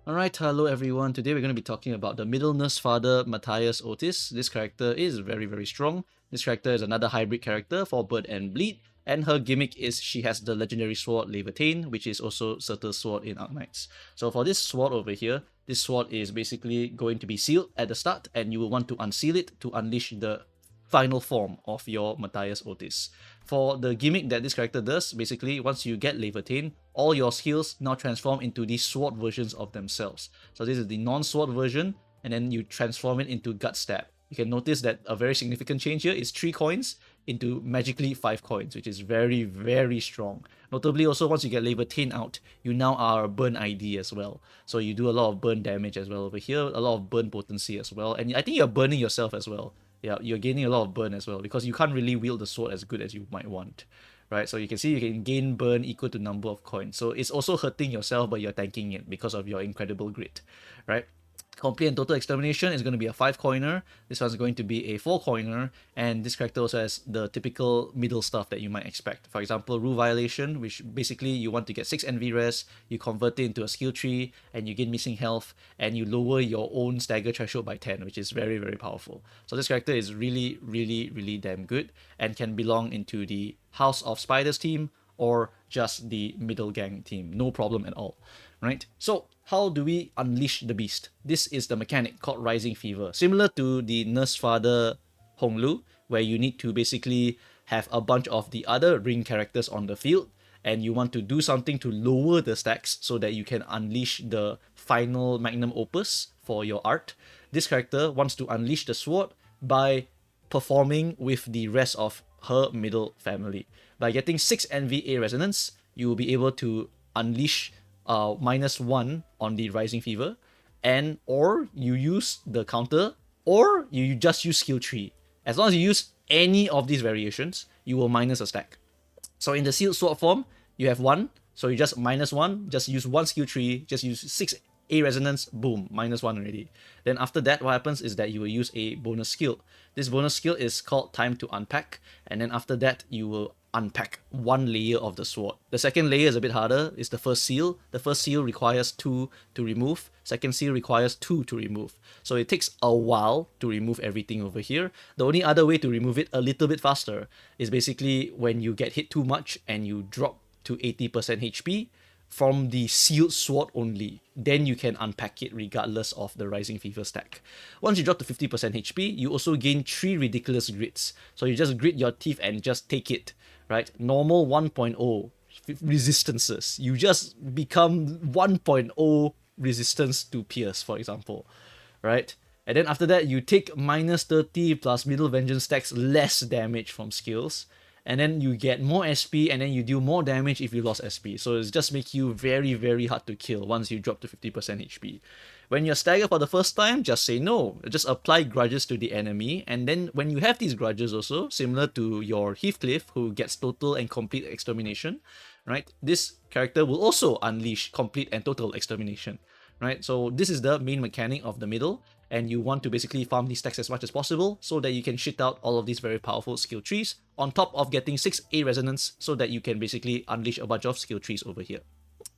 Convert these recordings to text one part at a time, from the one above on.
Alright, hello everyone. Today we're going to be talking about the middle Nursefather Matthias Otis. This character is very, very strong. This character is another hybrid character for Bird and Bleed, and her gimmick is she has the legendary sword Levitain, which is also Surtur's sword in Arknights. So for this sword over here, this sword is basically going to be sealed at the start, and you will want to unseal it to unleash the final form of your Matthias Otis. For the gimmick that this character does, basically, once you get Levitain, all your skills now transform into these sword versions of themselves. So this is the non-sword version, and then you transform it into Gut Stab. You can notice that a very significant change here is 3 coins into magically 5 coins, which is very, very strong. Notably also, once you get Levitain out, you now are a burn ID as well. So you do a lot of burn damage as well over here, a lot of burn potency as well, and I think you're burning yourself as well. Yeah, you're gaining a lot of burn as well because you can't really wield the sword as good as you might want, right? So you can see you can gain burn equal to number of coins. So it's also hurting yourself, but you're tanking it because of your incredible grit, right? Complete and Total Extermination is going to be a 5 coiner. This one's going to be a 4 coiner, and this character also has the typical middle stuff that you might expect. For example, Rule Violation, which basically you want to get 6 NV res, you convert it into a skill tree, and you gain missing health, and you lower your own stagger threshold by 10, which is very, very powerful. So this character is really, really, really damn good, and can belong into the House of Spiders team, or just the middle gang team. No problem at all, right? So how do we unleash the beast? This is the mechanic called Rising Fever, similar to the Nursefather Honglu, where you need to basically have a bunch of the other ring characters on the field, and you want to do something to lower the stacks so that you can unleash the final magnum opus for your art. This character wants to unleash the sword by performing with the rest of her middle family. By getting 6 NVA resonance, you will be able to unleash -1 on the Rising Fever, and or you use the counter, or you just use skill tree. As long as you use any of these variations, you will minus a stack. So in the sealed sword form, you have 1, so you just -1, just use 1 skill tree, just use 6 A resonance, boom, -1 already. Then after that, what happens is that you will use a bonus skill. This bonus skill is called Time to Unpack, and then after that, you will unpack 1 layer of the sword. The second layer is a bit harder, it's the first seal. The first seal requires 2 to remove, second seal requires 2 to remove. So it takes a while to remove everything over here. The only other way to remove it a little bit faster is basically when you get hit too much and you drop to 80% HP from the sealed sword only. Then you can unpack it regardless of the Rising Fever stack. Once you drop to 50% HP, you also gain 3 ridiculous grits. So you just grit your teeth and just take it, right? Normal 1.0 resistances. You just become 1.0 resistance to pierce, for example, right? And then after that, you take -30 plus Middle Vengeance stacks less damage from skills, and then you get more SP, and then you deal more damage if you lost SP. So it just makes you very, very hard to kill once you drop to 50% HP. When you're staggered for the first time, just say no. Just apply grudges to the enemy, and then when you have these grudges also, similar to your Heathcliff, who gets total and complete extermination, right? This character will also unleash complete and total extermination, right? So this is the main mechanic of the middle, and you want to basically farm these stacks as much as possible so that you can shit out all of these very powerful skill trees on top of getting 6 A resonance so that you can basically unleash a bunch of skill trees over here.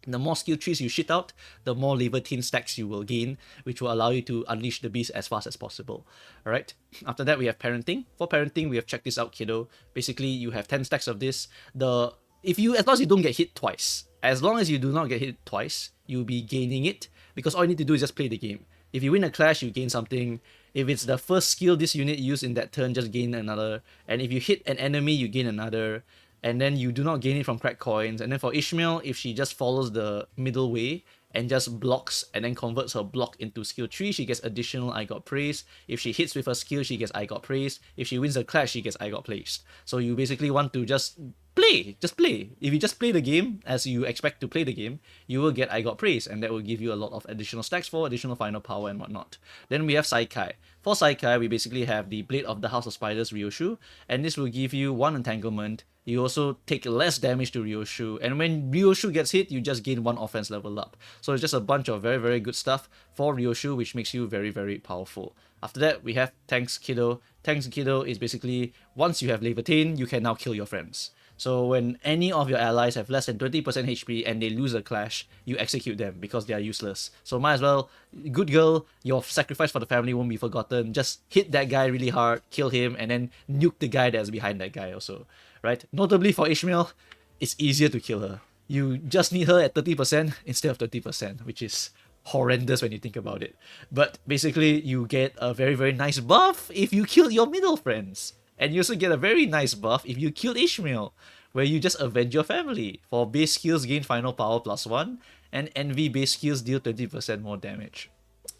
The more skill trees you shit out, the more Levitain stacks you will gain, which will allow you to unleash the beast as fast as possible. Alright, after that we have Parenting. For Parenting, we have checked this out, kiddo. Basically, you have 10 stacks of this. As long as you don't get hit twice, as long as you do not get hit twice, you'll be gaining it, because all you need to do is just play the game. If you win a clash, you gain something. If it's the first skill this unit used in that turn, just gain another. And if you hit an enemy, you gain another. And then you do not gain it from cracked coins. And then for Ishmael, if she just follows the middle way and just blocks and then converts her block into skill tree, she gets additional I got praised. If she hits with her skill, she gets I got praised. If she wins a clash, she gets I got praised. So you basically want to just play. If you just play the game as you expect to play the game, you will get I got praise, and that will give you a lot of additional stacks for additional final power and whatnot. Then we have Saikai. For Saikai, we basically have the Blade of the House of Spiders Ryoshu, and this will give you 1 entanglement. You also take less damage to Ryoshu, and when Ryoshu gets hit, you just gain 1 offense level up. So it's just a bunch of very, very good stuff for Ryoshu, which makes you very, very powerful. After that, we have Tanks Kiddo. Tanks Kiddo is basically, once you have Levitain, you can now kill your friends. So when any of your allies have less than 20% HP and they lose a clash, you execute them because they are useless. So might as well, good girl, your sacrifice for the family won't be forgotten. Just hit that guy really hard, kill him, and then nuke the guy that's behind that guy also, right? Notably for Ishmael, it's easier to kill her. You just need her at 30% instead of 20%, which is horrendous when you think about it. But basically, you get a very, very nice buff if you kill your middle friends. And you also get a very nice buff if you kill Ishmael, where you just avenge your family. For base skills, gain final power +1, and envy base skills deal 20% more damage.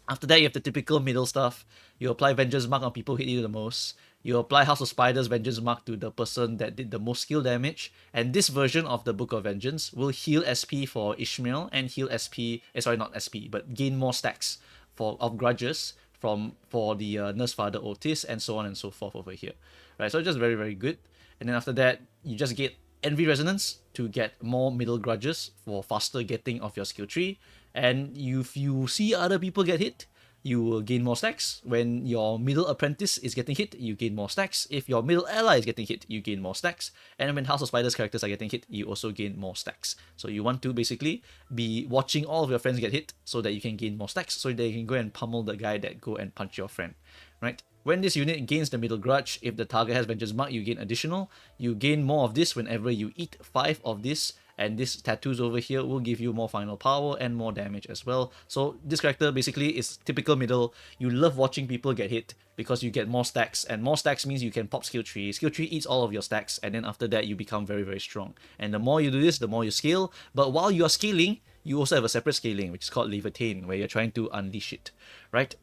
After that, you have the typical middle stuff. You apply Vengeance Mark on people who hit you the most. You apply House of Spiders Vengeance Mark to the person that did the most skill damage. And this version of the Book of Vengeance will heal SP for Ishmael and heal SP, sorry, not SP, but gain more stacks of grudges for the Nursefather Outis and so on and so forth over here. Right, so just very, very good. And then after that, you just get Envy Resonance to get more middle grudges for faster getting of your skill tree. And if you see other people get hit, you will gain more stacks. When your middle apprentice is getting hit, you gain more stacks. If your middle ally is getting hit, you gain more stacks. And when House of Spiders characters are getting hit, you also gain more stacks. So you want to basically be watching all of your friends get hit so that you can gain more stacks, so that you can go and pummel the guy that go and punch your friend, right? When this unit gains the middle grudge, if the target has Vengeance Mark, you gain additional. You gain more of this whenever you eat 5 of this, and this tattoos over here will give you more final power and more damage as well. So this character basically is typical middle. You love watching people get hit because you get more stacks, and more stacks means you can pop skill tree. Skill tree eats all of your stacks, and then after that you become very, very strong. And the more you do this, the more you scale. But while you are scaling, you also have a separate scaling, which is called Levitain, where you're trying to unleash it, right?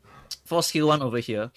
For skill 1 over here,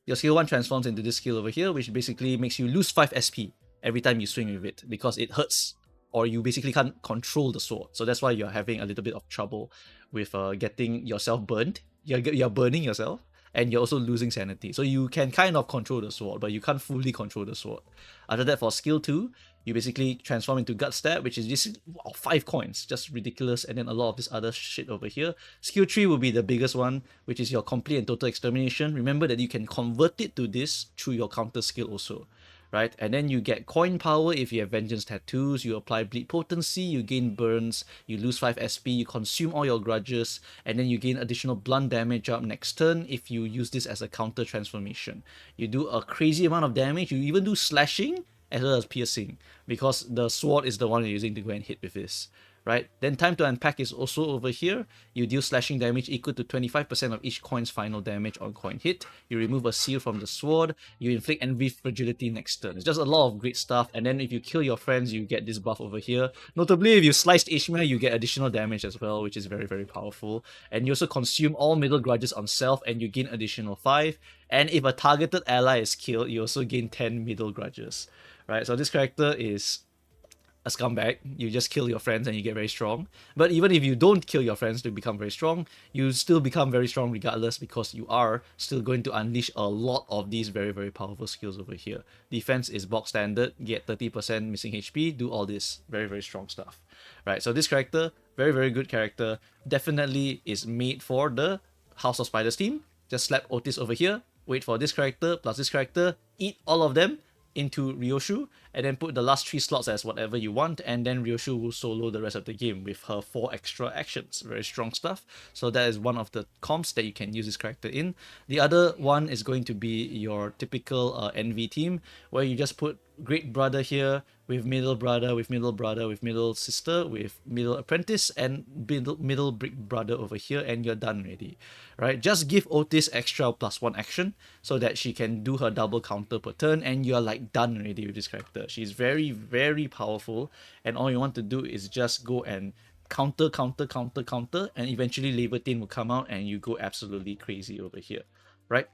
your skill 1 transforms into this skill over here, which basically makes you lose 5 SP every time you swing with it, because it hurts, or you basically can't control the sword. So that's why you're having a little bit of trouble with getting yourself burned. You're burning yourself, and you're also losing sanity. So you can kind of control the sword, but you can't fully control the sword. After that, for skill 2, you basically transform into Gut Stab, which is just 5 coins, just ridiculous, and then a lot of this other shit over here. Skill 3 will be the biggest one, which is your Complete and Total Extermination. Remember that you can convert it to this through your counter skill also, right? And then you get coin power if you have Vengeance Tattoos, you apply Bleed Potency, you gain burns, you lose 5 SP, you consume all your grudges, and then you gain additional blunt damage up next turn if you use this as a counter transformation. You do a crazy amount of damage, you even do slashing as well as piercing, because the sword is the one you're using to go and hit with this, right? Then Time to Unpack is also over here. You deal slashing damage equal to 25% of each coin's final damage on coin hit. You remove a seal from the sword. You inflict Envy Fragility next turn. It's just a lot of great stuff. And then if you kill your friends, you get this buff over here. Notably, if you sliced Ishmael, you get additional damage as well, which is very, very powerful. And you also consume all middle grudges on self, and you gain additional 5. And if a targeted ally is killed, you also gain 10 middle grudges, right? So this character is a scumbag. You just kill your friends and you get very strong. But even if you don't kill your friends to become very strong, you still become very strong regardless, because you are still going to unleash a lot of these very, very powerful skills over here. Defense is box standard, get 30% missing HP, do all this very, very strong stuff, right? So this character, very, very good character, definitely is made for the House of Spiders team. Just slap Outis over here, wait for this character plus this character, eat all of them into Ryoshu, and then put the last 3 slots as whatever you want, and then Ryoshu will solo the rest of the game with her 4 extra actions. Very strong stuff. So that is one of the comps that you can use this character in. The other one is going to be your typical Envy team, where you just put Great Brother here with Middle Brother, with Middle Brother, with Middle Sister, with Middle Apprentice, and middle Big Brother over here, and you're done already, right? Just give Outis extra +1 action so that she can do her double counter per turn, and you're like done already with this character. She's very, very powerful, and all you want to do is just go and counter, and eventually Levitain will come out and you go absolutely crazy over here, right?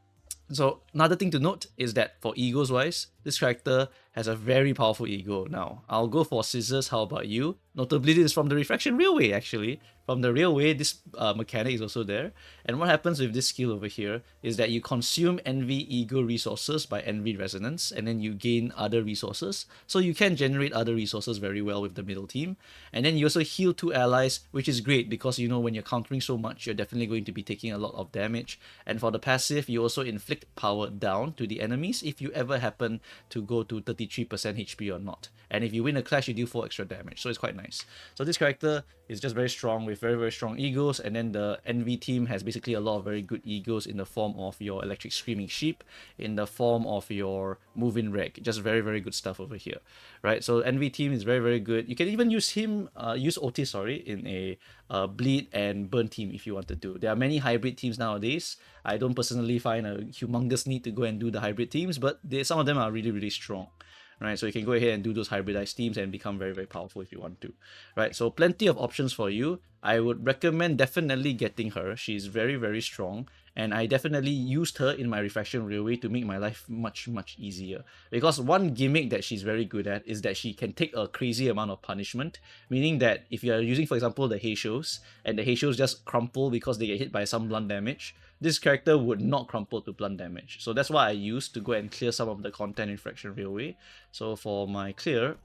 So another thing to note is that for egos wise, this character has a very powerful ego. Now, I'll go for Scissors, how about you? Notably, this is from the Refraction Railway actually. From the Railway, this mechanic is also there. And what happens with this skill over here is that you consume Envy Ego resources by Envy Resonance, and then you gain other resources. So you can generate other resources very well with the middle team. And then you also heal 2 allies, which is great because, you know, when you're countering so much, you're definitely going to be taking a lot of damage. And for the passive, you also inflict power down to the enemies if you ever happen to go to 93% HP or not. And if you win a clash, you deal 4 extra damage. So it's quite nice. So this character is just very strong with very, very strong E.G.Os. And then the NV team has basically a lot of very good E.G.Os in the form of your Electric Screaming Sheep, in the form of your Moving Reg. Just very, very good stuff over here, right? So NV team is very, very good. You can even use him, use Outis, sorry, in a Bleed and Burn team if you wanted to. There are many hybrid teams nowadays. I don't personally find a humongous need to go and do the hybrid teams, but some of them are really, really strong. Right, so you can go ahead and do those hybridized teams and become very, very powerful if you want to. Right, so plenty of options for you. I would recommend definitely getting her. She's very, very strong, and I definitely used her in my Refraction Railway to make my life much, much easier. Because one gimmick that she's very good at is that she can take a crazy amount of punishment, meaning that if you are using, for example, the Heishos, and the Heishos just crumple because they get hit by some blunt damage, this character would not crumple to blunt damage. So that's what I used to go and clear some of the content in Refraction Railway. So for my clear,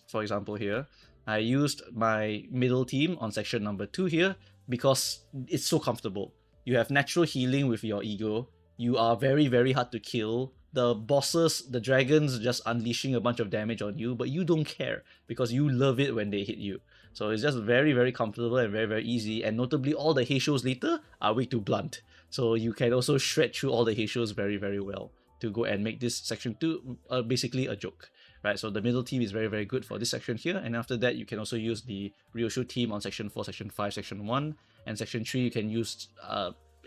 for example here, I used my middle team on section number 2 here because it's so comfortable. You have natural healing with your E.G.O. You are very, very hard to kill. The bosses, the dragons, just unleashing a bunch of damage on you, but you don't care because you love it when they hit you. So it's just very, very comfortable and very, very easy. And notably, all the Heishos later are weak to blunt. So you can also shred through all the Heishos very, very well to go and make this section 2 basically a joke. Right, so the middle team is very, very good for this section here. And after that, you can also use the Ryoshu team on section 4, section 5, section 1. And section 3, you can use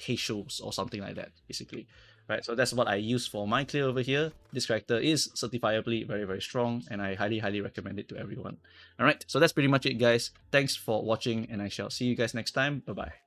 Heishos or something like that, basically. Right, so that's what I use for my clear over here. This character is certifiably very, very strong, and I highly, highly recommend it to everyone. Alright, so that's pretty much it, guys. Thanks for watching, and I shall see you guys next time. Bye-bye.